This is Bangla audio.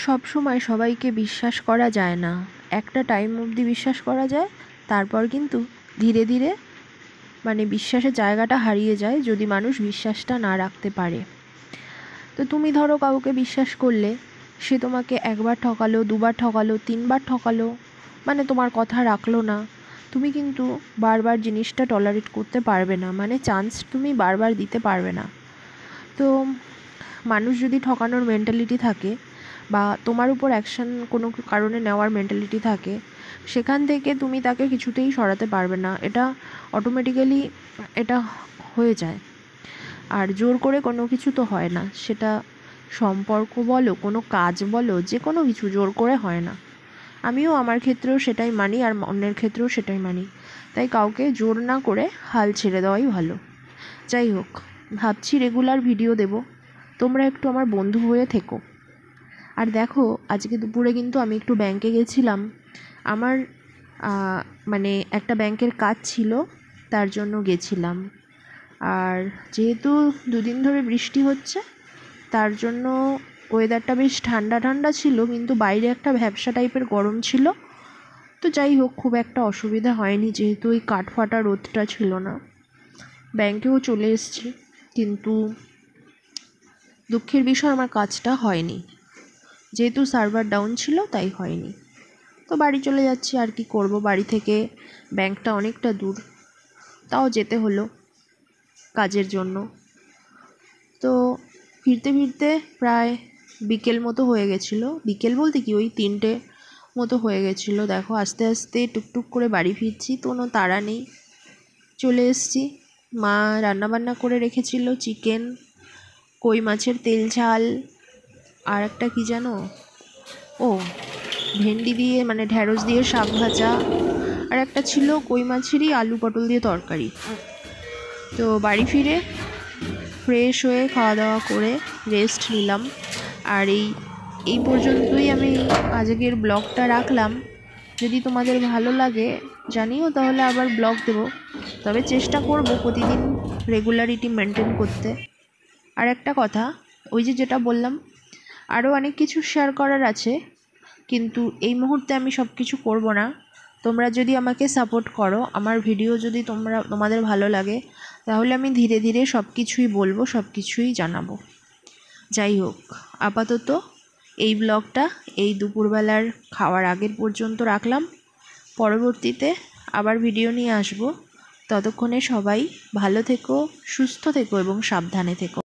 সব সময় সবাইকে বিশ্বাস করা যায় না। একটা টাইম অবধি বিশ্বাস করা যায়, তারপর কিন্তু ধীরে ধীরে বিশ্বাসের জায়গাটা হারিয়ে যায় যদি মানুষ বিশ্বাসটা না রাখতে পারে। তো তুমি ধরো কাউকে বিশ্বাস করলে, সে তোমাকে একবার ঠকালো, দুবার ঠকালো, তিনবার ঠকালো, তোমার কথা রাখলো না, তুমি কিন্তু বারবার জিনিসটা টলারেট করতে পারবে না, চান্স তুমি বারবার দিতে পারবে না। তো মানুষ যদি ঠকানোর মেন্টালিটি থাকে বা তোমার উপর অ্যাকশন কোনো কারণে নেওয়ার মেন্টালিটি থাকে, সেখান থেকে তুমি তাকে কিছুতেই সরাতে পারবে না। এটা অটোমেটিক্যালি এটা হয়ে যায়। আর জোর করে কোনো কিছু তো হয় না, সেটা সম্পর্ক বলো, কোনো কাজ বলো, যে কোনো কিছু জোর করে হয় না। আমিও আমার ক্ষেত্রেও সেটাই মানি, আর অন্যের ক্ষেত্রেও সেটাই মানি। তাই কাউকে জোর না করে হাল ছেড়ে দেওয়াই ভালো। যাই হোক, ভাবছি রেগুলার ভিডিও দেব, তোমরা একটু আমার বন্ধু হয়ে থেকো। আর দেখো, আজকে দুপুরে কিন্তু আমি একটু ব্যাংকে গেছিলাম। আমার একটা ব্যাংকের কাজ ছিল, তার জন্য গেছিলাম। আর যেহেতু দুদিন ধরে বৃষ্টি হচ্ছে, তার জন্য ওয়েদারটা বেশ ঠান্ডা ঠান্ডা ছিল, কিন্তু বাইরে একটা ভ্যাপসা টাইপের গরম ছিল। তো যাই হোক, খুব একটা অসুবিধা হয়নি, যেহেতু ওই কাঠফাটা রোদটা ছিল না। ব্যাংকেও চলে এসেছি, কিন্তু দুঃখের বিষয় আমার কাজটা হয়নি, যেহেতু সার্ভার ডাউন ছিল তাই হয়নি। তো বাড়ি চলে যাচ্ছি, আর কি করব, বাড়ি থেকে ব্যাংকটা অনেকটা দূর, তাও যেতে হলো কাজের জন্য। তো ফিরতে ফিরতে প্রায় বিকেল মতো হয়ে গেছিলো, বিকেল বলতে কি ওই 3টে মতো হয়ে গেছিলো। দেখো, আস্তে আস্তে টুকটুক করে বাড়ি ফিরছি, কোনো তাড়া নেই, চলে এসছি। মা রান্নাবান্না করে রেখেছিল, চিকেন, কই মাছের তেল ঝাল, আর একটা কি জানো, ভেন্ডি দিয়ে ঢ্যাঁড়স দিয়ে শাক ভাজা, আর একটা ছিল কই মাছেরই আলু পটল দিয়ে তরকারি। তো বাড়ি ফিরে ফ্রেশ হয়ে খাওয়া দাওয়া করে রেস্ট নিলাম। আর এই পর্যন্তই আমি আজকের ব্লগটা রাখলাম। যদি তোমাদের ভালো লাগে জানিও, তাহলে আবার ব্লগ দেবো, তবে চেষ্টা করব প্রতিদিন রেগুলারিটি মেনটেন করতে। আর একটা কথা, ওই যেটা বললাম, আরও অনেক কিছু শেয়ার করার আছে, কিন্তু এই মুহূর্তে আমি সব কিছু করব না। তোমরা যদি আমাকে সাপোর্ট করো, আমার ভিডিও যদি তোমাদের ভালো লাগে, তাহলে আমি ধীরে ধীরে সব কিছুই বলবো, সব কিছুই জানাবো। যাই হোক, আপাতত এই ব্লগটা এই দুপুরবেলার খাওয়ার আগের পর্যন্ত রাখলাম। পরবর্তীতে আবার ভিডিও নিয়ে আসবো। ততক্ষণে সবাই ভালো থেকো, সুস্থ থেকো এবং সাবধানে থেকো।